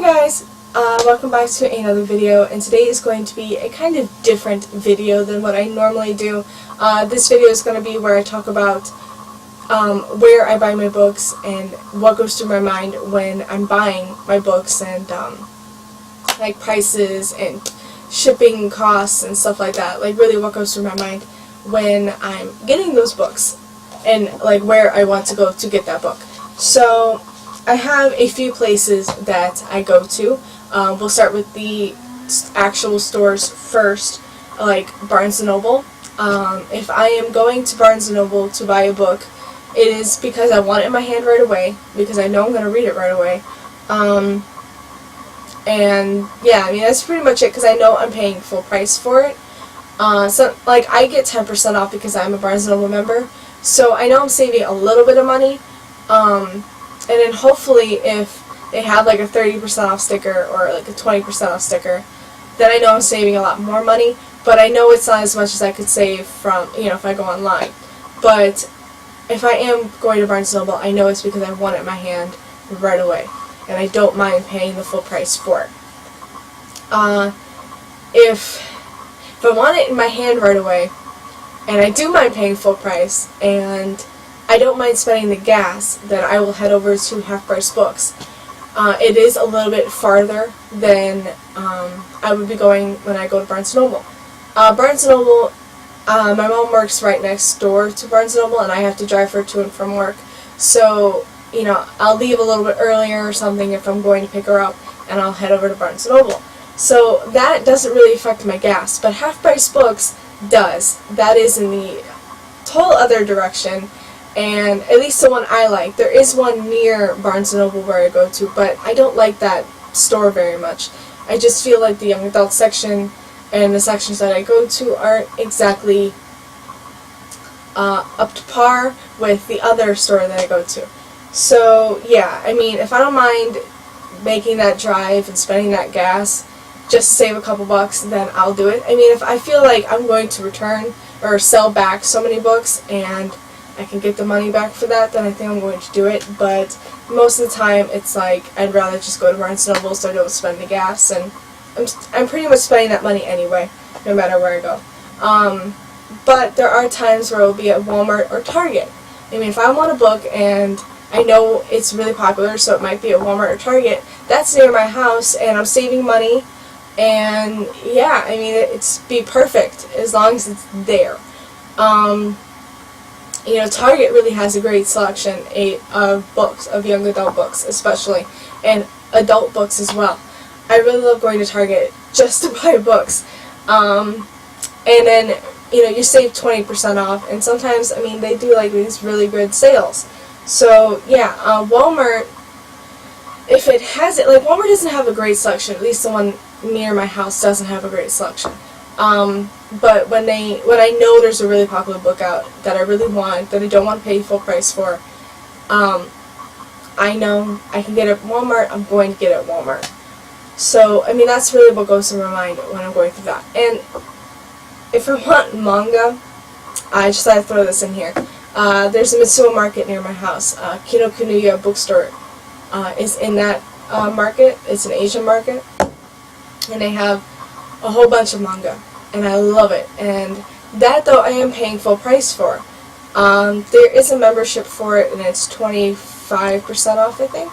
Hi guys, welcome back to another video, and today is going to be a kind of different video than what I normally do. This video is going to be where I talk about where I buy my books and what goes through my mind when I'm buying my books, and like prices and shipping costs and stuff like that. Like really what goes through my mind when I'm getting those books and like where I want to go to get that book. So I have a few places that I go to. We'll start with the actual stores first, like Barnes & Noble. If I am going to Barnes & Noble to buy a book, it is because I want it in my hand right away, because I know I'm going to read it right away. And yeah, I mean that's pretty much it, because I know I'm paying full price for it. So like I get 10% off because I'm a Barnes & Noble member, so I know I'm saving a little bit of money. And then hopefully if they have like a 30% off sticker or like a 20% off sticker, then I know I'm saving a lot more money. But I know it's not as much as I could save from, if I go online. But if I am going to Barnes & Noble, I know it's because I want it in my hand right away, and I don't mind paying the full price for it. If I want it in my hand right away, and I do mind paying full price, and I don't mind spending the gas, then I will head over to Half Price Books. It is a little bit farther than I would be going when I go to Barnes & Noble. Barnes & Noble, my mom works right next door to Barnes & Noble, and I have to drive her to and from work. So, I'll leave a little bit earlier or something if I'm going to pick her up, and I'll head over to Barnes & Noble. So that doesn't really affect my gas, but Half Price Books does. That is in the total other direction. And at least the one I like. There is one near Barnes & Noble where I go to, but I don't like that store very much. I just feel like the young adult section and the sections that I go to aren't exactly up to par with the other store that I go to. So yeah, I mean, if I don't mind making that drive and spending that gas just to save a couple bucks, then I'll do it. I mean, if I feel like I'm going to return or sell back so many books and I can get the money back for that, then I think I'm going to do it. But most of the time, it's like I'd rather just go to Barnes & Noble so I don't spend the gas, and I'm pretty much spending that money anyway, no matter where I go. But there are times where it will be at Walmart or Target. I mean, if I want a book and I know it's really popular, so it might be at Walmart or Target, that's near my house, and I'm saving money, and yeah, I mean, it's be perfect as long as it's there. Target really has a great selection of books, of young adult books especially, and adult books as well. I really love going to Target just to buy books. And then, you save 20% off, and sometimes, I mean, they do like these really good sales. So, yeah, Walmart, if it has it, like Walmart doesn't have a great selection, at least the one near my house doesn't have a great selection. But when I know there's a really popular book out that I really want, that I don't want to pay full price for, I know I can get it at Walmart, I'm going to get it at Walmart. So, I mean, that's really what goes through my mind when I'm going through that. And if I want manga, I just had to throw this in here. There's a Mitsuo market near my house. Kinokuniya bookstore is in that market. It's an Asian market. And they have a whole bunch of manga, and I love it. And that, though, I am paying full price for. There is a membership for it, and it's 25% off, I think.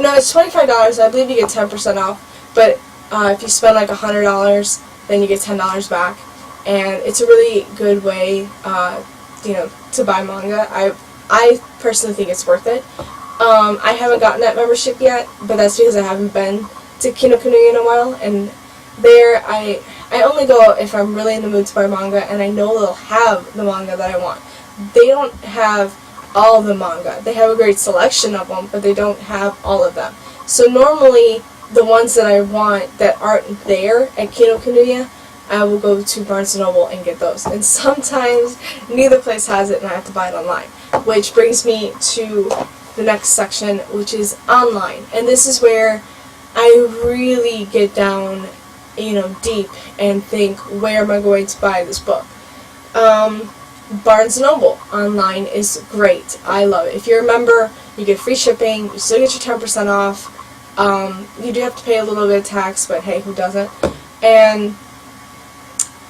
No, it's $25. I believe you get 10% off, but if you spend like $100, then you get $10 back. And it's a really good way, to buy manga. I personally think it's worth it. I haven't gotten that membership yet, but that's because I haven't been to Kinokuniya in a while, and there, I only go if I'm really in the mood to buy manga, and I know they'll have the manga that I want. They don't have all of the manga. They have a great selection of them, but they don't have all of them. So normally, the ones that I want that aren't there at Kinokuniya, I will go to Barnes & Noble and get those. And sometimes, neither place has it, and I have to buy it online. Which brings me to the next section, which is online. And this is where I really get down deep and think, where am I going to buy this book? Barnes & Noble online is great. I love it. If you're a member, you get free shipping, you still get your 10% off. You do have to pay a little bit of tax, but hey, who doesn't? And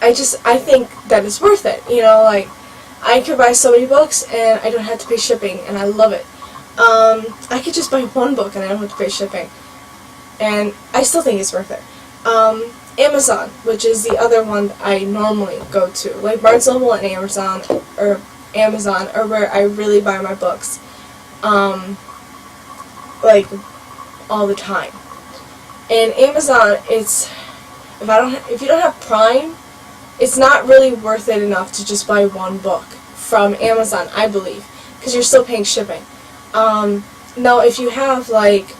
I think that it's worth it. You know, like, I could buy so many books and I don't have to pay shipping, and I love it. I could just buy one book and I don't have to pay shipping, and I still think it's worth it. Amazon, which is the other one I normally go to. Like, Barnes & Noble and Amazon are where I really buy my books. Like, all the time. And Amazon, if you don't have Prime, it's not really worth it enough to just buy one book from Amazon, I believe, because you're still paying shipping. Now, if you have, like,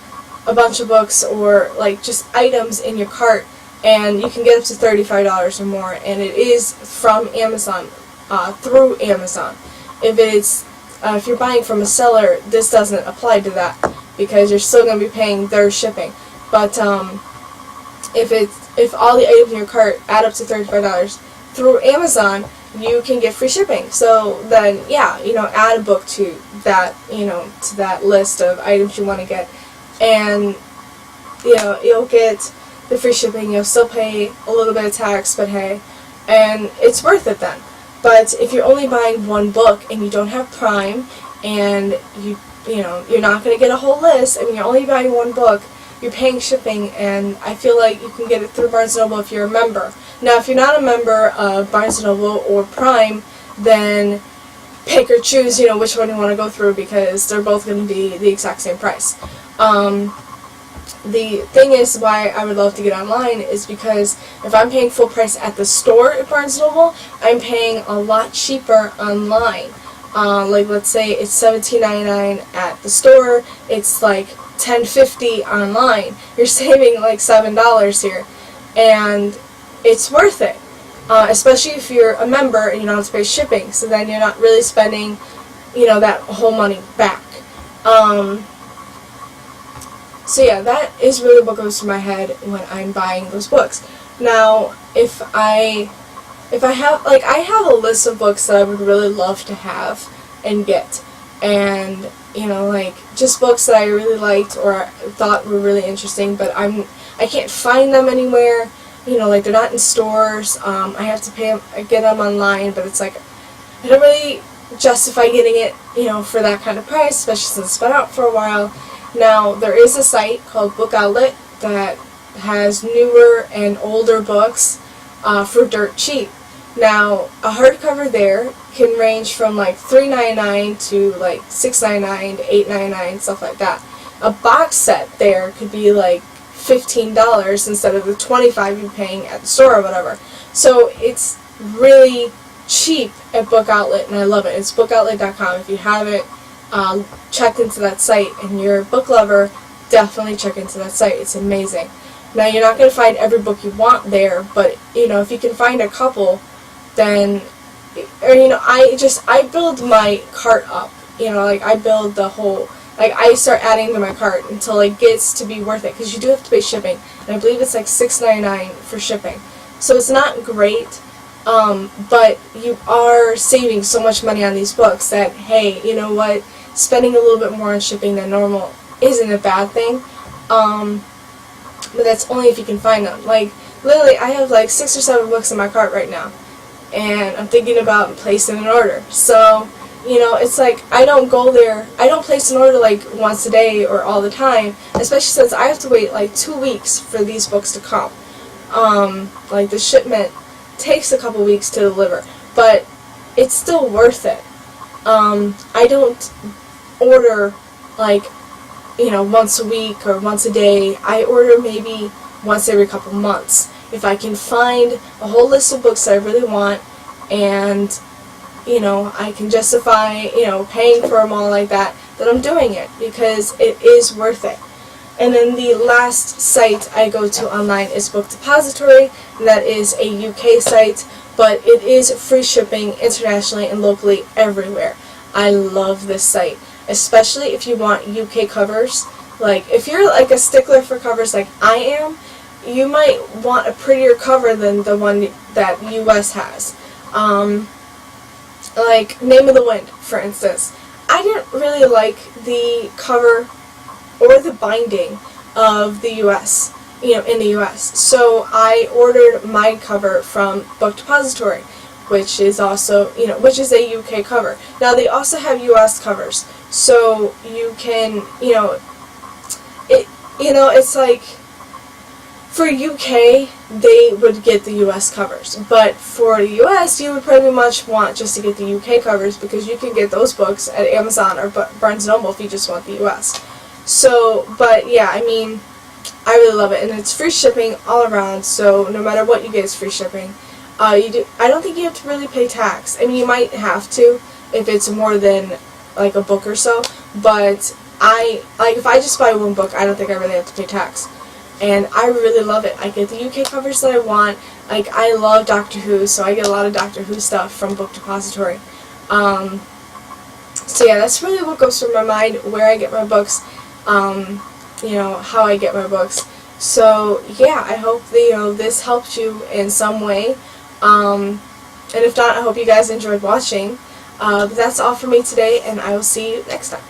a bunch of books or, like, just items in your cart, and you can get up to $35 or more, and it is from Amazon, through Amazon. If you're buying from a seller, this doesn't apply to that, because you're still going to be paying their shipping. But if all the items in your cart add up to $35 through Amazon, you can get free shipping. So then, yeah, add a book to that, to that list of items you want to get, and you'll get the free shipping. You'll still pay a little bit of tax, but hey, and it's worth it then. But if you're only buying one book and you don't have Prime, and you're not going to get a whole list, and you're only buying one book, you're paying shipping, and I feel like you can get it through Barnes & Noble if you're a member. Now, if you're not a member of Barnes & Noble or Prime, then pick or choose, which one you want to go through, because they're both going to be the exact same price. The thing is, why I would love to get online is because if I'm paying full price at the store at Barnes & Noble, I'm paying a lot cheaper online. Like, let's say it's $17.99 at the store, it's like $10.50 online. You're saving like $7 here, and it's worth it, especially if you're a member and you don't have to pay shipping. So then you're not really spending, that whole money back. So yeah, that is really what goes through my head when I'm buying those books. Now, if I have, like, I have a list of books that I would really love to have and get, and like, just books that I really liked or thought were really interesting, but I can't find them anywhere. Like, they're not in stores. I have to get them online, but it's like, I don't really justify getting it, for that kind of price, especially since it's been out for a while. Now, there is a site called Book Outlet that has newer and older books for dirt cheap. Now, a hardcover there can range from like $3.99 to like $6.99 to $8.99, stuff like that. A box set there could be like $15 instead of the $25 you're paying at the store or whatever. So it's really cheap at Book Outlet, and I love it. It's bookoutlet.com. If you haven't checked into that site and you're a book lover, definitely check into that site. It's amazing. Now, you're not going to find every book you want there, but if you can find a couple, then I build my cart up. Like, I build the whole, like, I start adding to my cart until it gets to be worth it, because you do have to pay shipping, and I believe it's like $6.99 for shipping. So it's not great, but you are saving so much money on these books that, hey, you know what, spending a little bit more on shipping than normal isn't a bad thing, but that's only if you can find them. Like, literally, I have like 6 or 7 books in my cart right now, and I'm thinking about placing an order. So, it's like, I don't go there, I don't place an order like once a day or all the time, especially since I have to wait like 2 weeks for these books to come. Like, the shipment takes a couple weeks to deliver, but it's still worth it. I don't order like, once a week or once a day. I order maybe once every couple months. If I can find a whole list of books that I really want, and I can justify, paying for them all like that, then I'm doing it, because it is worth it. And then the last site I go to online is Book Depository, and that is a UK site, but it is free shipping internationally and locally everywhere. I love this site, especially if you want UK covers. Like, if you're like a stickler for covers like I am, you might want a prettier cover than the one that US has. Like Name of the Wind, for instance. I didn't really like the cover or the binding of the U.S., in the U.S. So I ordered my cover from Book Depository, which is also, which is a UK cover. Now they also have US covers, so you can, it's like, for UK, they would get the US covers, but for the US, you would pretty much want just to get the UK covers, because you can get those books at Amazon or Barnes & Noble if you just want the US. So, but yeah, I mean, I really love it, and it's free shipping all around, so no matter what you get, it's free shipping. I don't think you have to really pay tax. I mean, you might have to if it's more than like a book or so, but if I just buy one book, I don't think I really have to pay tax. And I really love it. I get the UK covers that I want. Like, I love Doctor Who, so I get a lot of Doctor Who stuff from Book Depository. So yeah, that's really what goes through my mind, where I get my books, how I get my books. So yeah, I hope that, this helped you in some way. And if not, I hope you guys enjoyed watching. But that's all for me today, and I will see you next time.